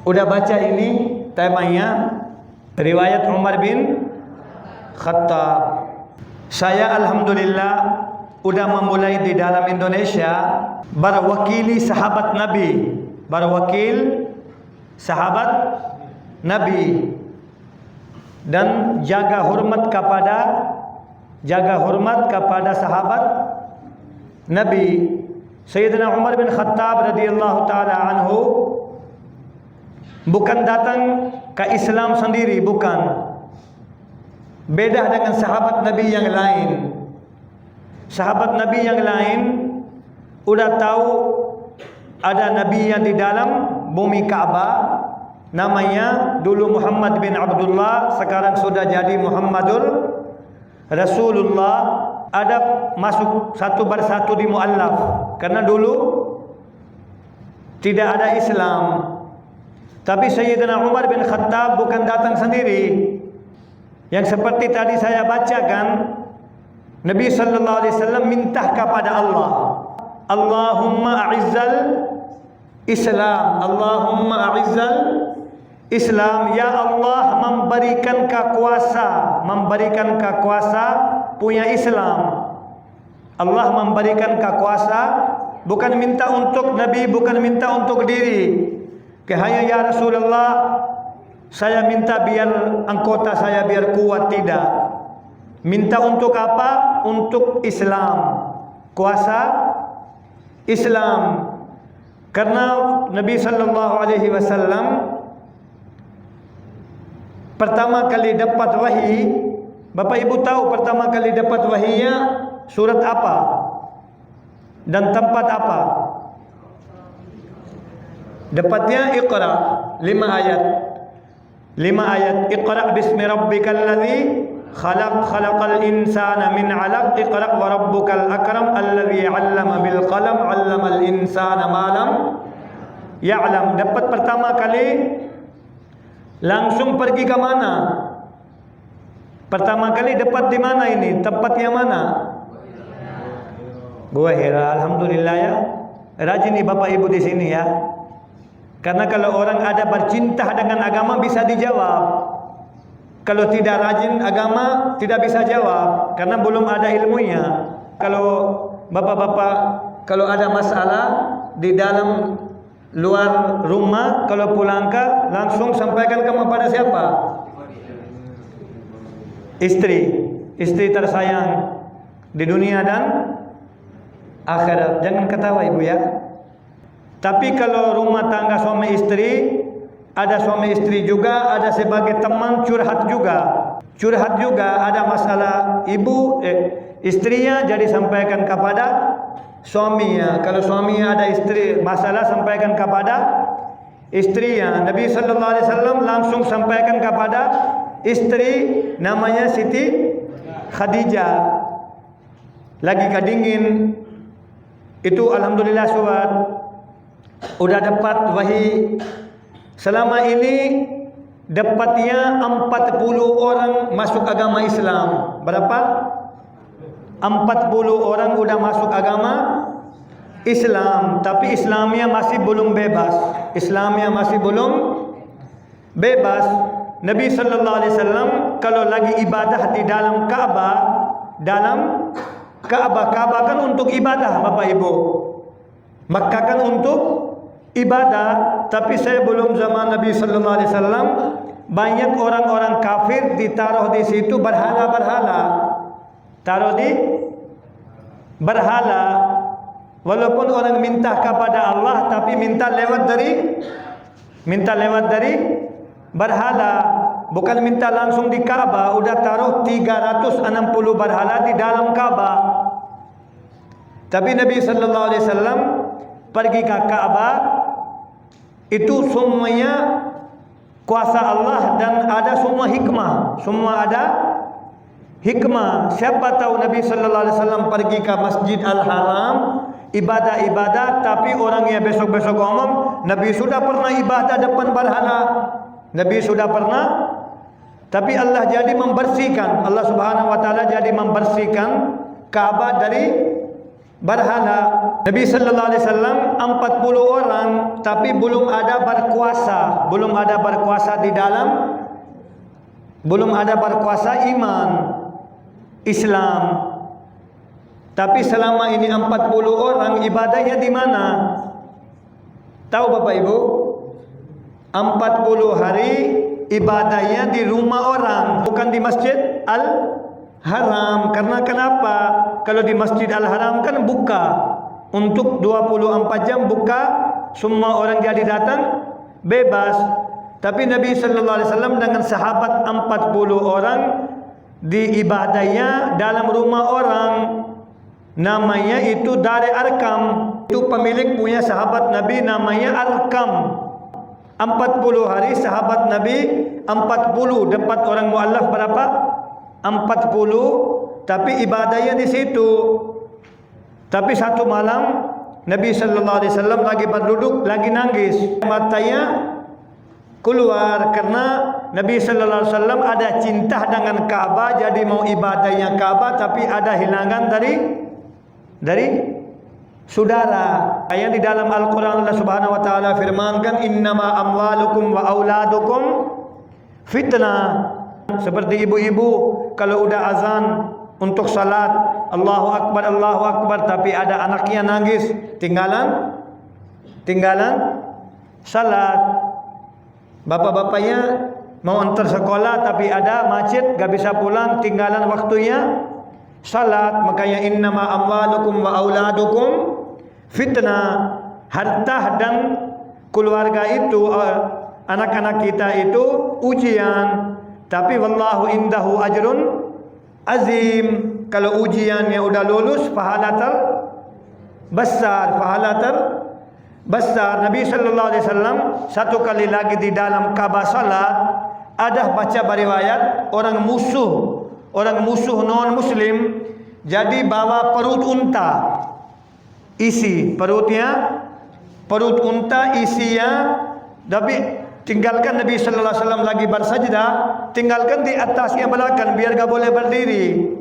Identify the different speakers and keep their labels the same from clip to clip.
Speaker 1: Udah baca ini temanya riwayat Umar bin Khattab. Saya alhamdulillah udah memulai di dalam Indonesia berwakili sahabat Nabi, berwakil sahabat Nabi, dan jaga hormat kepada sahabat Nabi. Sayyidina Umar bin Khattab radhiyallahu taala anhu bukan datang ke Islam sendiri, bukan. Beda dengan sahabat Nabi yang lain. Sahabat Nabi yang lain udah tahu ada Nabi yang di dalam bumi Ka'bah, namanya dulu Muhammad bin Abdullah, sekarang sudah jadi Muhammadur Rasulullah. Ada masuk satu persatu di muallaf, karena dulu tidak ada Islam. Tapi Sayyidina Umar bin Khattab bukan datang sendiri. Yang seperti tadi saya bacakan, Nabi sallallahu alaihi wasallam minta kepada Allah, Allahumma a'izzal Islam, Allahumma a'izzal Islam, ya Allah memberikan kekuasa punya Islam. Allah memberikan kekuasa, bukan minta untuk Nabi, bukan minta untuk diri. Kehanya ya Rasulullah, saya minta biar anggota saya biar kuat, tidak. Minta untuk apa? Untuk Islam, kuasa Islam. Karena Nabi sallallahu alaihi wasallam pertama kali dapat wahyi, Bapak Ibu tahu pertama kali dapat wahynya surat apa dan tempat apa? Dapatnya Iqra, 5 ayat. 5 ayat. Iqra bismi rabbikal ladzi khalaq, khalaqal insana min 'alaq, iqra wa rabbukal akram alladzi 'allama bil qalam 'allamal insana ma lam ya'lam. Dapat pertama kali langsung pergi ke mana? Pertama kali dapat di mana ini? Tempatnya mana? Gua Hira. Alhamdulillah ya. Rajin nih Bapak Ibu di sini ya. Karena kalau orang ada bercinta dengan agama bisa dijawab. Kalau tidak rajin agama tidak bisa jawab karena belum ada ilmunya. Kalau Bapak-bapak kalau ada masalah di dalam luar rumah, kalau pulang ke langsung sampaikan kepada siapa? Istri tersayang di dunia dan akhirat. Jangan ketawa Ibu ya. Tapi kalau rumah tangga suami istri, ada suami istri juga, ada sebagai teman curhat juga, ada masalah istrinya jadi sampaikan kepada suaminya. Kalau suaminya ada istri masalah, sampaikan kepada istrinya. Nabi sallallahu alaihi wasallam langsung sampaikan kepada istri, namanya Siti Khadijah. Lagi kedingin itu alhamdulillah suat udah dapat wahyi. Selama ini dapatnya 40 orang masuk agama Islam. Berapa? 40 orang udah masuk agama Islam, tapi Islamnya masih belum bebas. Nabi sallallahu alaihi wasallam kalau lagi ibadah di dalam Ka'bah kan untuk ibadah Bapak Ibu. Makkah kan untuk ibadah, tapi saya belum zaman Nabi sallallahu alaihi wasallam banyak orang-orang kafir ditaruh di situ berhala-berhala. Taruh di berhala. Walaupun orang minta kepada Allah tapi minta lewat dari berhala, bukan minta langsung di Ka'bah. Udah taruh 360 berhala di dalam Ka'bah. Tapi Nabi sallallahu alaihi wasallam pergi ke Ka'bah, itu semuanya kuasa Allah dan ada semua hikmah, Siapa tahu Nabi sallallahu alaihi wasallam pergi ke Masjid Al-Haram ibadah, tapi orangnya besok-besok ngomong Nabi sudah pernah ibadah depan berhala. Nabi sudah pernah, tapi Allah jadi membersihkan, Allah Subhanahu wa taala jadi membersihkan Ka'bah dari berhala. Nabi sallallahu alaihi wasallam 40 orang tapi belum ada berkuasa di dalam, belum ada berkuasa iman Islam. Tapi selama ini 40 orang ibadahnya di mana? Tahu Bapak Ibu? 40 hari ibadahnya di rumah orang, bukan di Masjid Al-Haram. Karena kenapa? Kalau di Masjid Al-Haram kan buka untuk 24 jam buka, semua orang jadi datang bebas. Tapi Nabi sallallahu alaihi wasallam dengan sahabat 40 orang di ibadahnya dalam rumah orang, namanya itu Dari Arkam. Itu pemilik punya sahabat Nabi namanya Arkam. 40 hari sahabat Nabi 40 dapat orang muallaf berapa? 40, tapi ibadahnya di situ. Tapi satu malam Nabi sallallahu alaihi wasallam lagi berduduk, lagi nangis. Matanya keluar karena Nabi sallallahu alaihi wasallam ada cinta dengan Ka'bah, jadi mau ibadahnya Ka'bah tapi ada hilangan dari saudara. Ayat di dalam Al-Qur'an Allah Subhanahu wa taala firmankan, "Innama amwalukum wa auladukum fitnah." Seperti ibu-ibu kalau udah azan untuk salat, Allahu Akbar, tapi ada anaknya nangis, tinggalan salat. Bapak-bapaknya mau antar sekolah tapi ada macet, gak bisa pulang, tinggalan waktunya salat. Makanya innama amwalukum wa auladukum fitnah. Harta dan keluarga itu, anak-anak kita itu ujian. Tapi wallahu indahu ajrun azim. Kalau ujiannya udah lulus, pahala terbesar. Nabi sallallahu alaihi wasallam satu kali lagi di dalam Ka'bah salat, ada baca beriwayat orang musuh non muslim jadi bawa perut unta, isi perut unta isinya, tapi tinggalkan Nabi sallallahu alaihi wasallam lagi bersajdah, tinggalkan di atasnya belakang biar gak boleh berdiri.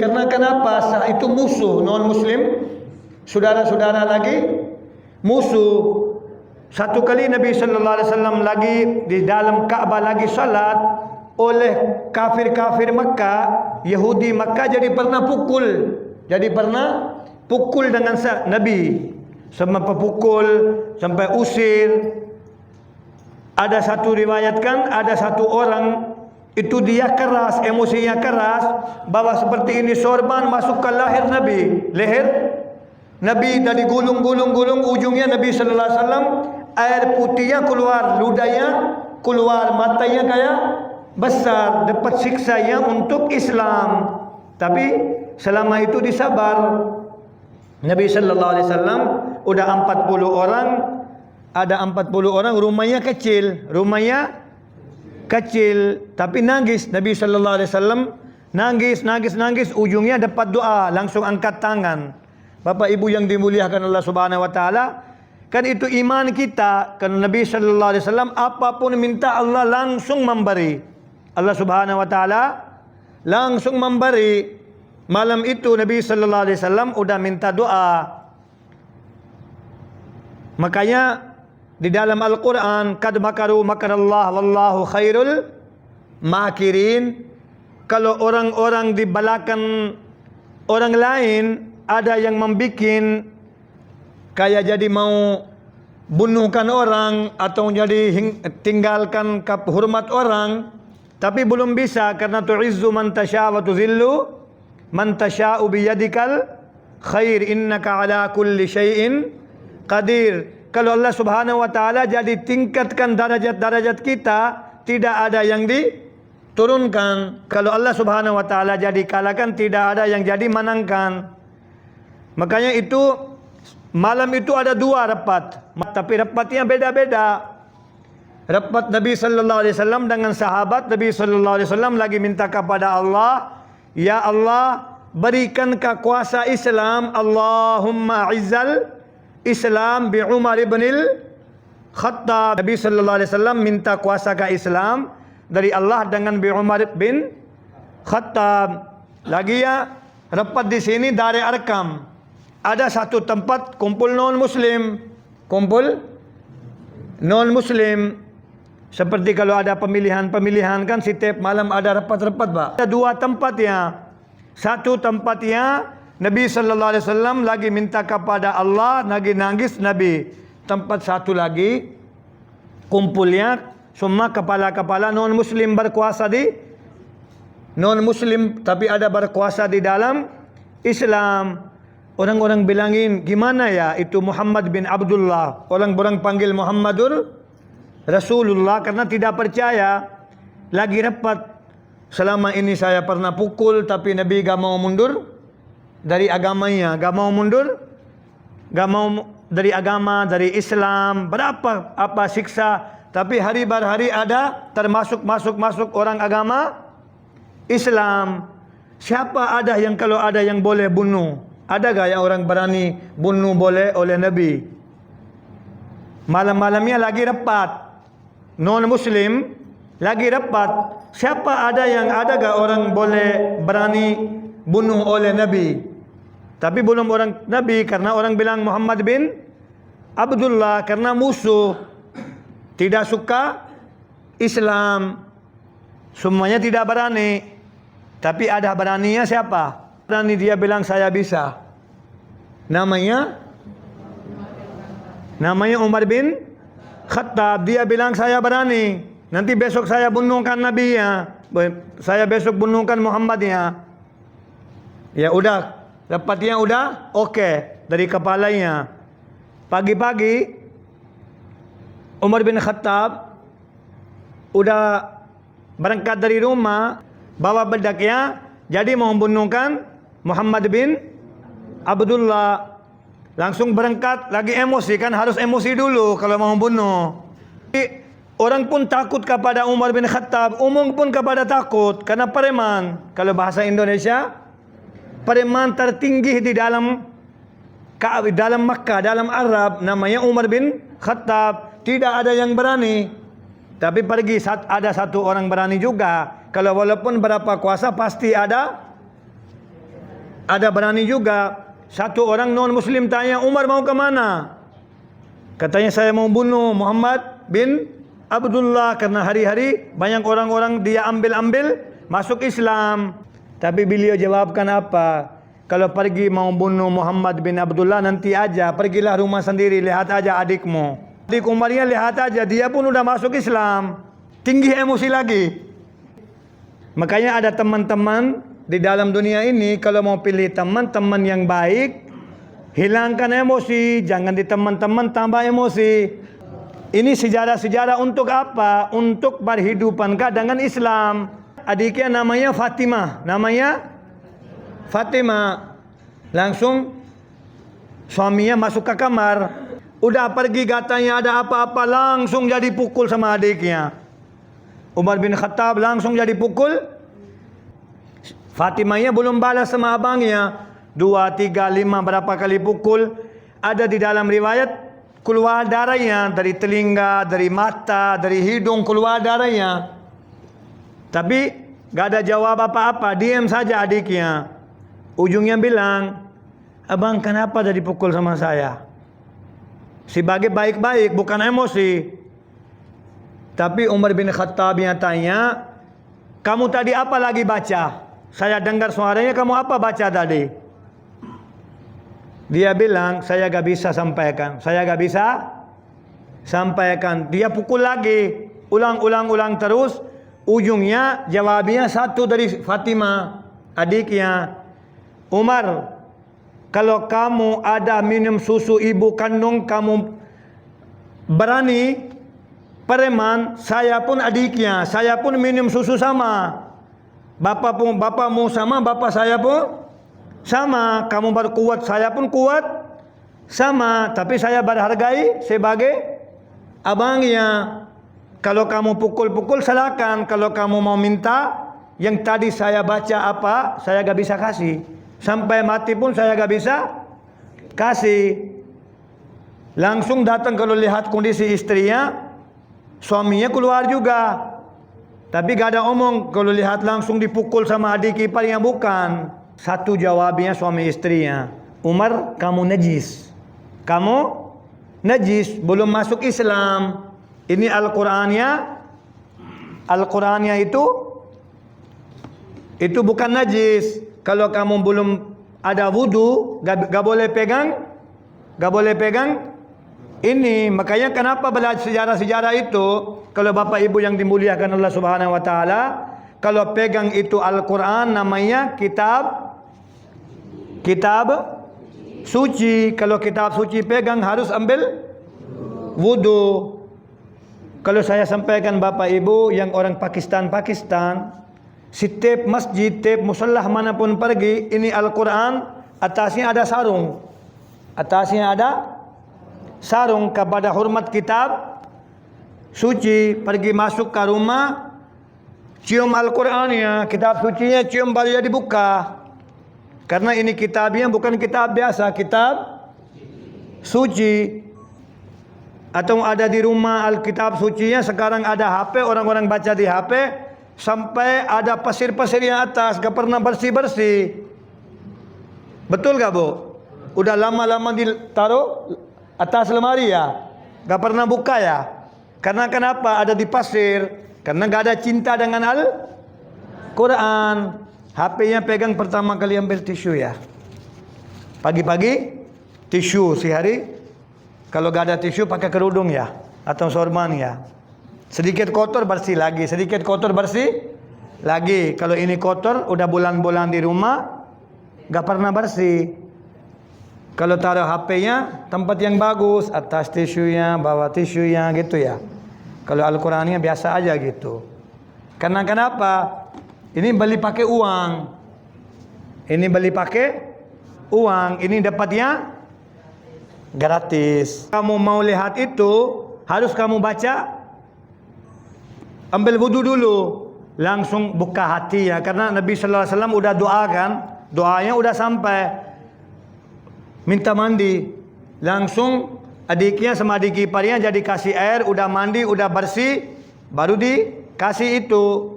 Speaker 1: Karena kenapa? Itu musuh non muslim, saudara-saudara lagi musuh. Satu kali Nabi sallallahu alaihi wasallam lagi di dalam Ka'bah lagi salat, oleh kafir-kafir Makkah, Yahudi Makkah jadi pernah pukul dengan Nabi, sampai pukul, sampai usir. Ada satu riwayatkan, ada satu orang itu dia keras, emosinya keras, bawa seperti ini sorban masuk ke leher Nabi dari gulung, ujungnya Nabi sallallahu alaihi wasallam air putihnya keluar, ludahnya keluar, matanya kayak besar, dapat siksanya untuk Islam. Tapi selama itu disabar. Nabi sallallahu alaihi wasallam udah 40 orang, ada 40 orang rumahnya kecil, tapi nangis. Nabi sallallahu alaihi wasallam nangis, ujungnya dapat doa, langsung angkat tangan. Bapak Ibu yang dimuliakan Allah Subhanahu wa taala, kan itu iman kita. Kan Nabi sallallahu alaihi wasallam apapun minta Allah langsung memberi. Allah Subhanahu wa taala langsung memberi. Malam itu Nabi sallallahu alaihi wasallam udah minta doa. Makanya di dalam Al-Quran, kad makaru makarallah wallahu khairul makirin. Kalau orang-orang di belakang orang lain ada yang membikin kayak jadi mau bunuhkan orang atau jadi tinggalkan hormat orang, tapi belum bisa, karena tu'izzu man tasha wa tuzillu man tasha'u biyadikal khair innaka ala kulli syai'in qadir. Kalau Allah Subhanahu wa taala jadi tingkatkan darajat-darajat kita, tidak ada yang diturunkan. Kalau Allah Subhanahu wa taala jadi kalahkan, tidak ada yang jadi menangkan. Makanya itu malam itu ada 2 rapat, tapi rapatnya beda-beda. Rapat Nabi sallallahu alaihi wasallam dengan sahabat Nabi sallallahu alaihi wasallam lagi minta kepada Allah, ya Allah, berikan kekuasaan Islam. Allahumma izzal Islam bi Umar ibn al-Khattab. Nabi sallallahu alaihi wasallam minta kuasa ke Islam dari Allah dengan bi Umar bin Khattab. Lagi ya rapat di sini dari Arkam. Ada satu tempat kumpul non-Muslim. Kumpul non-Muslim. Seperti kalau ada pemilihan-pemilihan kan setiap malam ada rapat-rapat, Pak. Ada dua tempatnya. Satu tempatnya Nabi sallallahu alaihi wasallam lagi minta kepada Allah, lagi nangis Nabi. Tempat satu lagi kumpulnya semua kepala-kepala non-Muslim berkuasa di non-Muslim tapi ada berkuasa di dalam Islam. Orang-orang bilangin, gimana ya itu Muhammad bin Abdullah. Orang-orang panggil Muhammadur Rasulullah karena tidak percaya. Lagi rapat, selama ini saya pernah pukul tapi Nabi gak mau mundur dari agamanya, gak mau mundur, gak mau dari agama, dari Islam. Berapa apa siksa, tapi hari ber hari ada termasuk masuk orang agama Islam. Siapa ada yang kalau ada yang boleh bunuh? Ada gak yang orang berani bunuh boleh oleh Nabi? Malam-malamnya lagi rapat, non-Muslim lagi rapat. Siapa ada yang ada gak orang boleh berani bunuh oleh Nabi? Tapi belum orang Nabi karena orang bilang Muhammad bin Abdullah karena musuh, tidak suka Islam. Semuanya tidak berani. Tapi ada beraninya siapa? Berani dia bilang saya bisa. Namanya Umar bin Khattab. Dia bilang saya berani. Nanti besok saya bunuhkan Nabi-nya. Saya besok bunuhkan Muhammad-nya. Ya udah, rapatnya udah oke dari kepalanya. Pagi-pagi Umar bin Khattab udah berangkat dari rumah, bawa bedaknya, jadi mau bunuhkan Muhammad bin Abdullah. Langsung berangkat, lagi emosi kan, harus emosi dulu kalau mau bunuh. Jadi, orang pun takut kepada Umar bin Khattab, umum pun kepada takut karena preman. Kalau bahasa Indonesia, preman tertinggi di dalam Makkah, dalam Arab, namanya Umar bin Khattab. Tidak ada yang berani. Tapi pergi ada satu orang berani juga. Kalau walaupun berapa kuasa pasti ada berani juga. Satu orang non-Muslim tanya, Umar mau ke mana? Katanya saya mau bunuh Muhammad bin Abdullah karena hari-hari banyak orang-orang dia ambil masuk Islam. Tapi beliau jawabkan apa? Kalau pergi mau bunuh Muhammad bin Abdullah nanti aja, pergilah rumah sendiri, lihat aja adikmu. Adik Umarnya lihat aja, dia pun udah masuk Islam. Tinggi emosi lagi. Makanya ada teman-teman di dalam dunia ini, kalau mau pilih teman-teman yang baik, hilangkan emosi, jangan di teman-teman tambah emosi. Ini sejarah-sejarah untuk apa? Untuk berhidupan dengan Islam. Adiknya namanya Fatimah. Langsung suaminya masuk ke kamar. Udah pergi katanya ada apa-apa, langsung jadi pukul sama adiknya. Umar bin Khattab langsung jadi pukul. Fatimahnya belum balas sama abangnya. 2, 3, 5 berapa kali pukul. Ada di dalam riwayat keluar darahnya dari telinga, dari mata, dari hidung keluar darahnya. Tapi gak ada jawab apa-apa, diam saja adiknya. Ujungnya bilang, abang kenapa jadi pukul sama saya? Sebagai baik-baik, bukan emosi. Tapi Umar bin Khattab yang tanya, kamu tadi apa lagi baca? Saya dengar suaranya, kamu apa baca tadi? Dia bilang, saya gak bisa sampaikan. Dia pukul lagi, ulang terus. Ujungnya jawabnya satu dari Fatimah, adiknya. Umar, kalau kamu ada minum susu ibu kandung, kamu berani preman, saya pun adiknya, saya pun minum susu sama. Bapakmu sama, bapak saya pun sama. Kamu baru kuat, saya pun kuat sama. Tapi saya berhargai sebagai abangnya. Kalau kamu pukul-pukul silakan. Kalau kamu mau minta yang tadi saya baca apa, saya gak bisa kasih. Sampai mati pun saya gak bisa kasih. Langsung datang kalau lihat kondisi istrinya, suaminya keluar juga. Tapi gak ada omong kalau lihat langsung dipukul sama adik ipar yang bukan. Satu jawabnya suami istrinya, Umar, kamu najis. Kamu najis, belum masuk Islam. Ini Al-Qur'annya itu bukan najis. Kalau kamu belum ada wudu, gak boleh pegang, ini. Makanya kenapa belajar sejarah-sejarah itu, kalau Bapak Ibu yang dimuliakan Allah Subhanahu wa taala, kalau pegang itu Al-Qur'an, namanya kitab suci. Kalau kitab suci pegang harus ambil wudu. Kalau saya sampaikan Bapak Ibu yang orang Pakistan, setiap masjid, setiap musallah manapun pergi, ini Al-Quran, atasnya ada sarung. Kepada hormat kitab suci. Pergi masuk ke rumah, cium Al-Qurannya, kitab sucinya, cium baru jadi buka. Karena ini kitabnya bukan kitab biasa, kitab suci. Atau ada di rumah Alkitab sucinya, sekarang ada HP, orang-orang baca di HP, sampai ada pasir-pasir yang atas, gak pernah bersih-bersih. Betul gak Bu? Udah lama-lama ditaruh atas lemari ya, gak pernah buka ya. Karena kenapa? Ada di pasir. Karena gak ada cinta dengan Al-Quran. HP-nya pegang pertama kali ambil tisu ya. Pagi-pagi tisu sehari. Kalau gak ada tisu pakai kerudung ya, atau sorban ya. Sedikit kotor bersih lagi, sedikit kotor bersih lagi. Kalau ini kotor udah bulan-bulan di rumah gak pernah bersih. Kalau taruh HP-nya tempat yang bagus, atas tisunya, bawah tisunya gitu ya. Kalau Al-Qur'annya biasa aja gitu. Karena kenapa? Ini beli pakai uang. Ini dapatnya gratis. Kamu mau lihat itu, harus kamu baca, ambil wudu dulu, langsung buka hati ya. Karena Nabi sallallahu alaihi wasallam udah doakan, doanya udah sampai, minta mandi, langsung adiknya sama adik iparnya jadi kasih air, udah mandi, udah bersih, baru dikasih itu.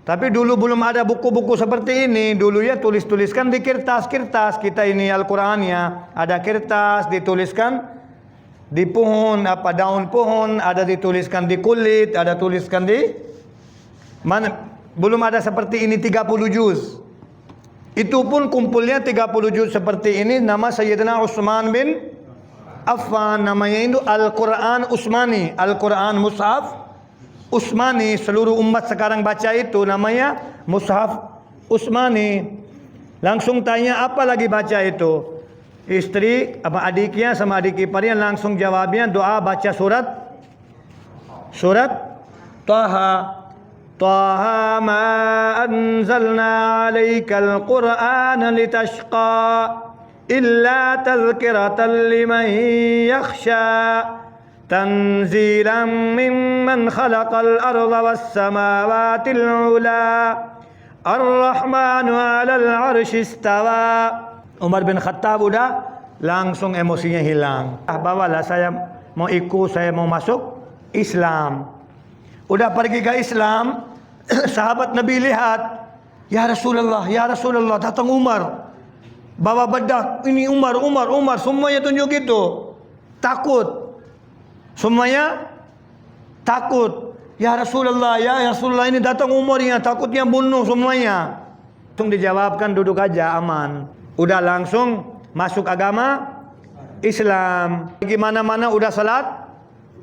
Speaker 1: Tapi dulu belum ada buku-buku seperti ini. Dulu ya tulis-tuliskan di kertas-kertas. Kita ini Al-Qur'annya ada kertas, dituliskan di pohon, daun pohon, ada dituliskan di kulit, ada tuliskan di mana. Belum ada seperti ini 30 juz. Itu pun kumpulnya 30 juz seperti ini. Nama Sayyidina Utsman bin Affan. Namanya itu Al-Quran Utsmani, Al-Quran Mushaf Utsmani. Seluruh umat sekarang baca itu namanya Mushaf Utsmani. Langsung tanya apa lagi baca itu. Istri adiknya sama adik iparnya langsung jawabnya doa baca surat Taha. Taha ma anzalna 'alaikal Qur'ana litashqa illa tadhkiratan liman yakhsha. Tanzilan mimman khalaqal arda was samawatil ula. Ar-Rahmanu 'alal 'arsy istawa. Umar bin Khattab udah langsung emosinya hilang. Bawalah, saya mau ikut, saya mau masuk Islam. Udah pergi ke Islam, sahabat Nabi lihat, ya Rasulullah, datang Umar, bawa bedak, ini Umar, semuanya tunjuk itu, takut. Semuanya takut. Ya Rasulullah ini datang Umarnya, takutnya bunuh semuanya. Langsung dijawabkan, duduk aja, aman. Udah langsung masuk agama Islam. Gimana-mana udah salat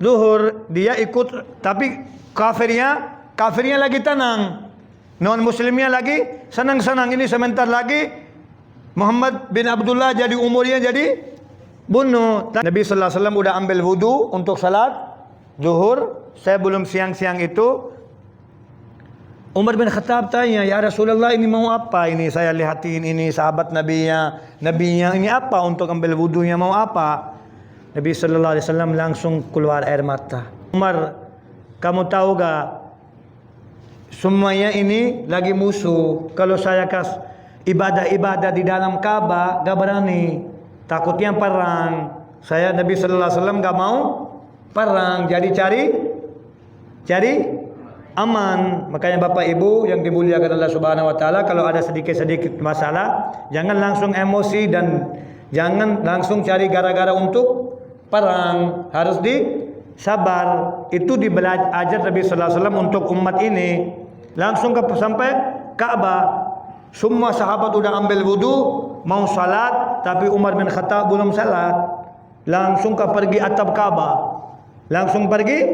Speaker 1: zuhur, dia ikut. Tapi kafirnya lagi tenang, non muslimnya lagi senang-senang. Ini sebentar lagi Muhammad bin Abdullah jadi umurnya jadi bunuh. Nabi sallallahu alaihi wasallam udah ambil wudu untuk salat zuhur. Saya belum siang-siang itu. Umar bin Khattab tanya, ya Rasulullah ini mau apa ini? Saya lihatin ini sahabat nabinya ini apa untuk ambil wudunya, mau apa? Nabi sallallahu alaihi wasallam langsung keluar air mata. Umar, kamu tahu gak? Semuanya ini lagi musuh. Kalau saya ibadah-ibadah di dalam Ka'bah gak berani. Takutnya perang. Saya Nabi sallallahu alaihi wasallam gak mau perang. Jadi cari aman. Makanya Bapak Ibu yang dimuliakan Allah Subhanahu wa taala, kalau ada sedikit-sedikit masalah jangan langsung emosi dan jangan langsung cari gara-gara untuk perang. Harus disabar. Itu ajar Nabi sallallahu alaihi wasallam untuk umat ini. Langsung sampai Ka'bah. Semua sahabat udah ambil wudu, mau salat, tapi Umar bin Khattab belum salat. Langsung pergi atap Ka'bah. Langsung pergi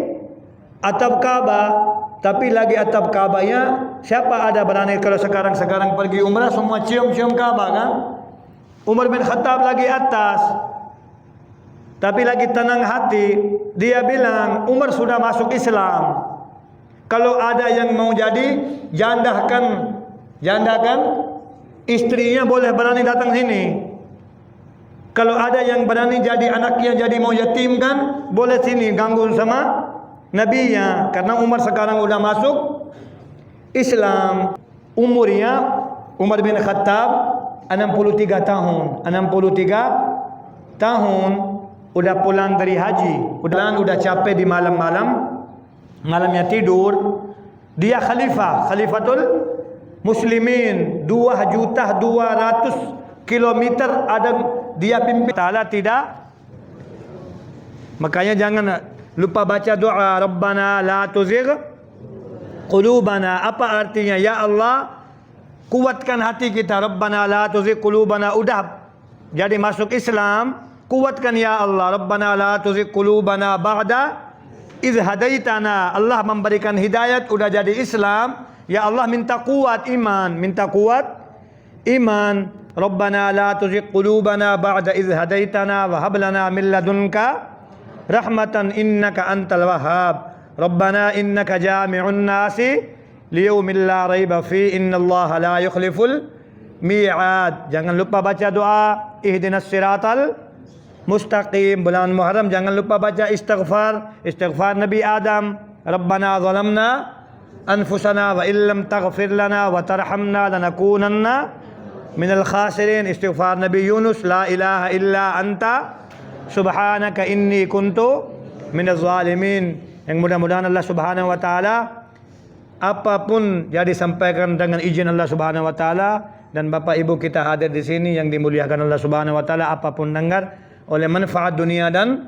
Speaker 1: atap Ka'bah. Tapi lagi atap Ka'bahnya, siapa ada berani kalau sekarang pergi umrah semua cium-cium Ka'bah kan? Umar bin Khattab lagi atas. Tapi lagi tenang hati, dia bilang Umar sudah masuk Islam. Kalau ada yang mau jadi jandakan istrinya boleh berani datang sini. Kalau ada yang berani jadi anaknya jadi mau yatim kan, boleh sini ganggu sama nabinya. Karena Umar sekarang udah masuk Islam. Umurnya Umar bin Khattab 63 tahun. 63 tahun udah pulang dari haji. Udah capek di malamnya tidur. Dia khalifatul muslimin. 2.200.000 kilometer ada dia pimpin. Ta'ala tidak. Makanya jangan lupa baca doa Rabbana la tuzigh qulubana. Apa artinya? Ya Allah, kuatkan hati kita. Rabbana la tuzigh qulubana. Udah jadi masuk Islam, kuatkan ya Allah. Rabbana la tuzigh qulubana ba'da idh hadaitana. Allah memberikan hidayat, udah jadi Islam. Ya Allah, minta kuat iman. Rabbana la tuzigh qulubana ba'da idh hadaitana wa hab lana min ladunka rahmatan innaka antal wahhab. Rabbana innaka jami'un nasi liyaumin la raiba fi innallaha la yukhliful mi'ad. Jangan lupa baca doa ihdinas siratal mustaqim. Bulan Muharram jangan lupa baca istighfar Nabi Adam. Rabbana zalamna anfusana wa illam taghfir lana wa tarhamna lanakunanna minal khasirin. Istighfar Nabi Yunus, la ilaha illa anta subhanaka inni kuntu minaz zalimin. Yang mudah-mudahan Allah Subhanahu wa taala apapun yang disampaikan dengan izin Allah Subhanahu wa taala, dan Bapak Ibu kita hadir di sini yang dimuliakan Allah Subhanahu wa taala, apapun dengar oleh manfaat dunia dan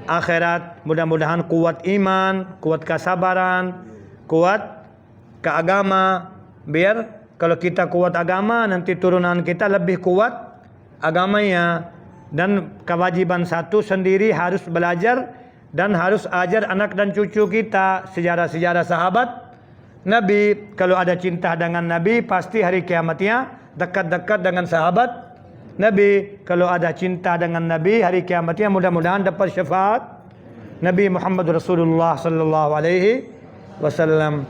Speaker 1: akhirat. Mudah-mudahan kuat iman, kuat kesabaran, kuat keagama. Biar kalau kita kuat agama, nanti turunan kita lebih kuat agamanya. Dan kewajiban satu sendiri harus belajar dan harus ajar anak dan cucu kita sejarah-sejarah sahabat Nabi. Kalau ada cinta dengan Nabi, pasti hari kiamatnya dekat-dekat dengan sahabat Nabi. Kalau ada cinta dengan Nabi, hari kiamatnya mudah-mudahan dapat syafaat Nabi Muhammad Rasulullah sallallahu alaihi wasallam.